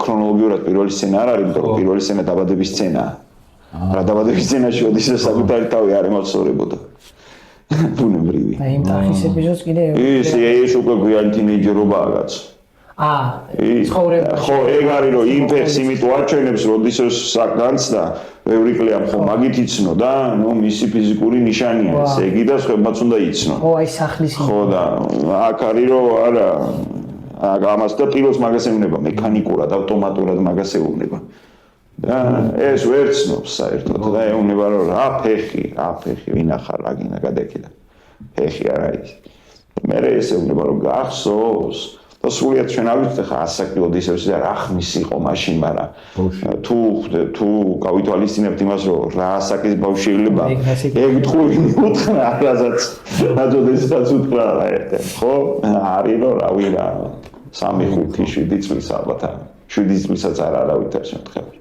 ქრონოლოგიურად პირველი სცენა არ არის, იმიტომ რომ პირველი სცენა დაბადების სცენაა. რა დაბადების სცენაში ოდის საკუთარი თავი არ ემოცორებოდა. ბუნებრივი. აი იმ ტახის ეპიზოდს კიდე ის უკვე გვიან თინეიჯერობაა კაცო. ცხოვრება. ხო, ეგ არის რომ იმ ფეხს იმიტომ აჩვენებს, როდესაც საკანცდა ევრიკლეამ ხო მაგით იცნო და ნუ მისი ფიზიკური ნიშანია ესე იგი და სხვებმაც უნდა იცნო. ხო, აი სახლის. ხო და აქ არის რომ არა ამას და პირველს მაგას ეუბნება მექანიკურად, ავტომატურად მაგას ეუბნება. და ეს ვერ ცნობს საერთოდ და ეუბნება რომ რა ფეხი, ვინახარ რა გინდა გადაიქედა. ფეხი არა ის. მე ეს ეუბნება რომ გახსოვს და სულიად ჩვენ არ ვიცით ხა ასაკი ოდისევსი და რა ხმის იყო მაშინ, მაგრამ თუ გავითვალისწინებთ იმას რომ რა ასაკის ბავშვი შეიძლება ეგ თქვი უთხრა რაზეც რადგანაც უთხრა რა ერთე ხო არის რომ რავი რა 3-5-7 წლის ალბათ 7 წლისაც არ არავითარ შემთხვევაში